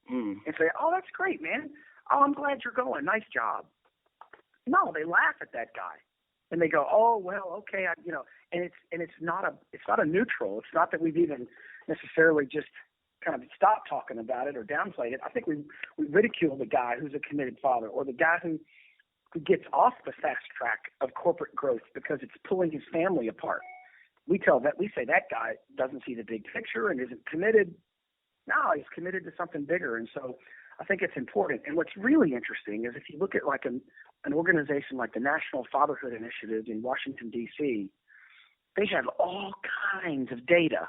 and say, oh, that's great, man. Oh, I'm glad you're going. Nice job. No, they laugh at that guy. And they go, oh, well, okay, and it's not a neutral. It's not that we've even necessarily just kind of stopped talking about it or downplayed it. I think we ridicule the guy who's a committed father, or the guy who gets off the fast track of corporate growth because it's pulling his family apart. We say that guy doesn't see the big picture and isn't committed. No, he's committed to something bigger. And so I think it's important. And what's really interesting is if you look at like an organization like the National Fatherhood Initiative in Washington, D.C., they have all kinds of data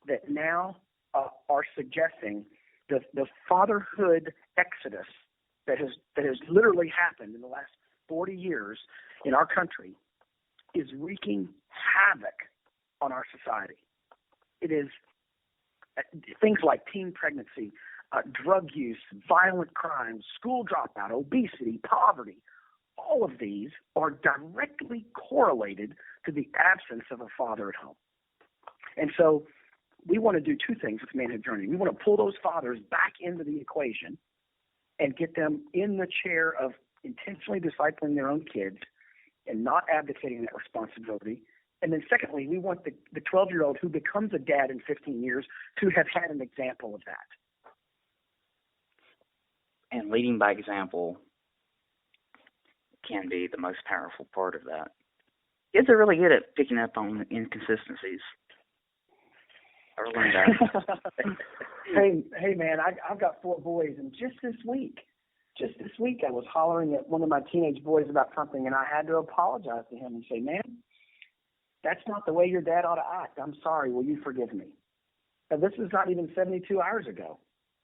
that now are suggesting the fatherhood exodus that has literally happened in the last 40 years in our country is wreaking havoc on our society. It is things like teen pregnancy, drug use, violent crimes, school dropout, obesity, poverty. All of these are directly correlated to the absence of a father at home. And so we want to do two things with Manhood Journey. We want to pull those fathers back into the equation and get them in the chair of intentionally discipling their own kids and not abdicating that responsibility. And then secondly, we want the 12-year-old who becomes a dad in 15 years to have had an example of that. And leading by example can be the most powerful part of that. Kids are really good at picking up on inconsistencies. I learned that. Hey, man, I've got 4 boys, and just this week, I was hollering at one of my teenage boys about something, and I had to apologize to him and say, man, that's not the way your dad ought to act. I'm sorry. Will you forgive me? Now, this was not even 72 hours ago.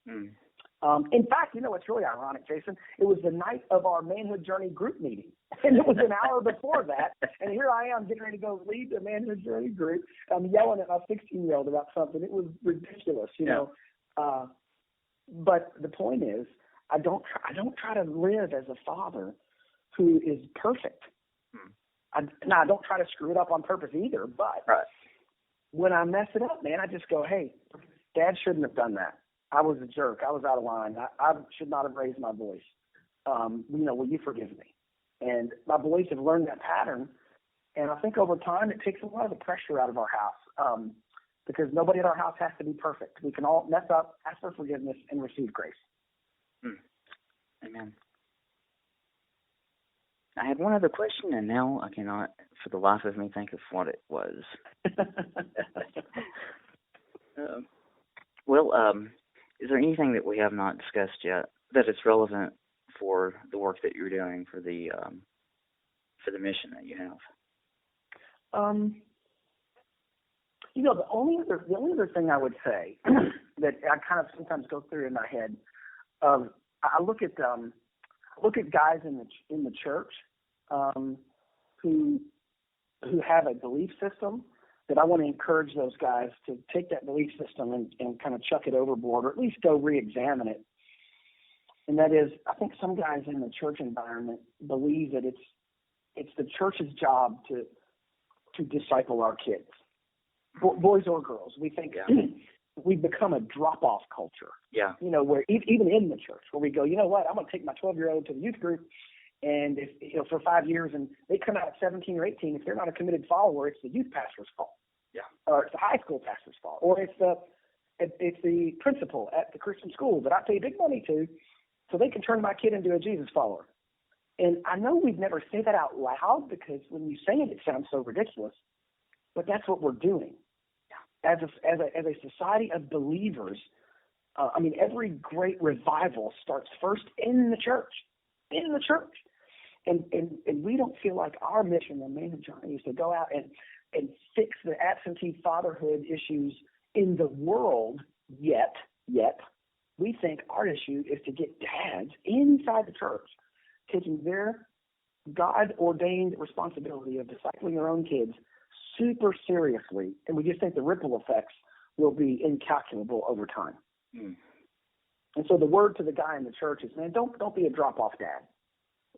In fact, what's really ironic, Jason? It was the night of our Manhood Journey group meeting, and it was an hour before that. And here I am getting ready to go lead the Manhood Journey group. I'm yelling at my 16-year-old about something. It was ridiculous, you know. But the point is, I don't try to live as a father who is perfect. I don't try to screw it up on purpose either. But when I mess it up, man, I just go, hey, Dad shouldn't have done that. I was a jerk. I was out of line. I should not have raised my voice. Will you forgive me? And my boys have learned that pattern. And I think over time it takes a lot of the pressure out of our house because nobody at our house has to be perfect. We can all mess up, ask for forgiveness, and receive grace. Amen. I had one other question, and now I cannot, for the life of me, think of what it was. Is there anything that we have not discussed yet that is relevant for the work that you're doing for the mission that you have? The only other thing I would say that I kind of sometimes go through in my head, I look at guys in the church who have a belief system that I want to encourage those guys to take that belief system and kind of chuck it overboard, or at least go re-examine it. And that is, I think some guys in the church environment believe that it's the church's job to disciple our kids, boys or girls. We think we've become a drop-off culture. Where even in the church, where we go, you know what, I'm going to take my 12-year-old to the youth group, and if for 5 years, and they come out at 17 or 18, if they're not a committed follower, it's the youth pastor's fault. Or it's the high school pastor's fault. Or it's the principal at the Christian school that I pay big money to so they can turn my kid into a Jesus follower. And I know we've never said that out loud because when you say it, it sounds so ridiculous. But that's what we're doing. As a society of believers, every great revival starts first in the church. In the church. And we don't feel like our mission, the Manhood Journey, is to go out and fix the absentee fatherhood issues in the world yet. We think our issue is to get dads inside the church taking their God-ordained responsibility of discipling their own kids super seriously, and we just think the ripple effects will be incalculable over time. And so the word to the guy in the church is, man, don't be a drop-off dad.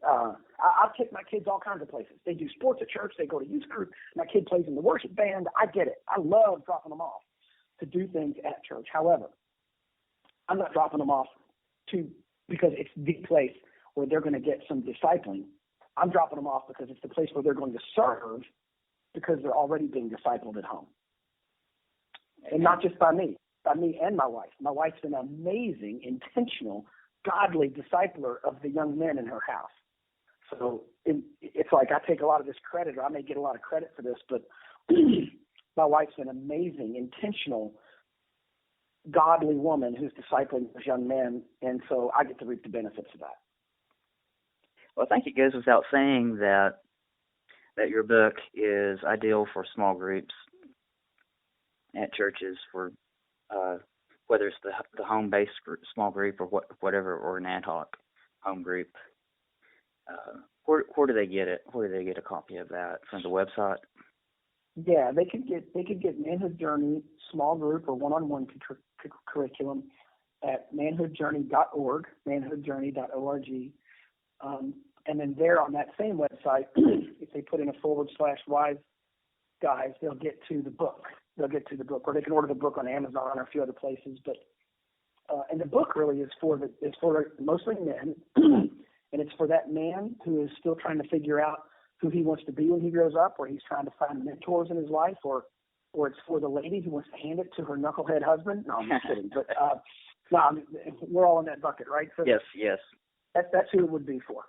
I've taken my kids all kinds of places. They do sports at church. They go to youth group. My kid plays in the worship band. I get it. I love dropping them off to do things at church. However, I'm not dropping them off because it's the place where they're going to get some discipling. I'm dropping them off because it's the place where they're going to serve because they're already being discipled at home. And not just by me and my wife. My wife's an amazing, intentional, godly discipler of the young men in her house. So it's like I take a lot of this credit, or I may get a lot of credit for this, but my wife's an amazing, intentional, godly woman who's discipling those young men, and so I get to reap the benefits of that. Well, I think it goes without saying that your book is ideal for small groups at churches, for whether it's the home-based small group or whatever, or an ad hoc home group. Where do they get it? Where do they get a copy of that? From the website? Yeah, they could get Manhood Journey small group or one-on-one curriculum at manhoodjourney.org, manhoodjourney.org. And then there on that same website, if they put in a /wise guys, they'll get to the book. Or they can order the book on Amazon or a few other places. But and the book really is for mostly men, and it's for that man who is still trying to figure out who he wants to be when he grows up, or he's trying to find mentors in his life, or it's for the lady who wants to hand it to her knucklehead husband. No, I'm just kidding. But we're all in that bucket, right? So yes. That's who it would be for.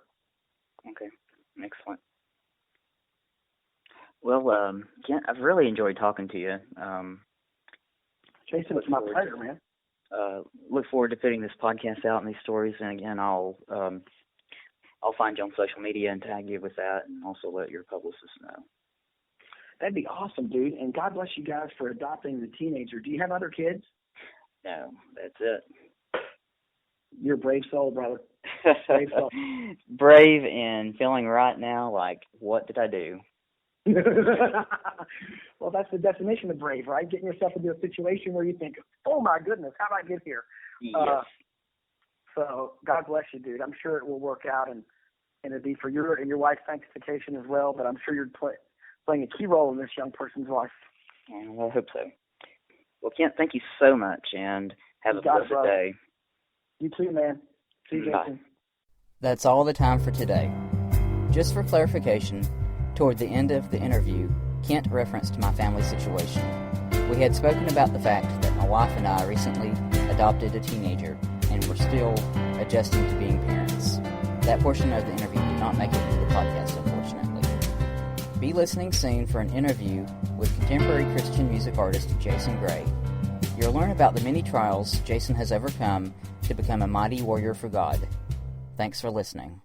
Okay, excellent. Well, Kent, I've really enjoyed talking to you. Jason, it's my pleasure, man. Look forward to putting this podcast out and these stories. And again, I'll find you on social media and tag you with that, and also let your publicist know. That'd be awesome, dude. And God bless you guys for adopting the teenager. Do you have other kids? No, that's it. You're a brave soul, brother. Brave soul. Brave and feeling right now like, what did I do? Well, that's the definition of brave, right? Getting yourself into a situation where you think, oh my goodness, how did I get here? Yes. So God bless you, dude. I'm sure it will work out, and it'll be for your and your wife's sanctification as well, but I'm sure you're playing a key role in this young person's life. Well, I hope so. Well, Kent, thank you so much, and have a blessed day. You too, man. See you, Jason. Bye. That's all the time for today. Just for clarification, toward the end of the interview, Kent referenced my family situation. We had spoken about the fact that my wife and I recently adopted a teenager, and we're still adjusting to being parents. That portion of the interview did not make it into the podcast, unfortunately. Be listening soon for an interview with contemporary Christian music artist Jason Gray. You'll learn about the many trials Jason has overcome to become a mighty warrior for God. Thanks for listening.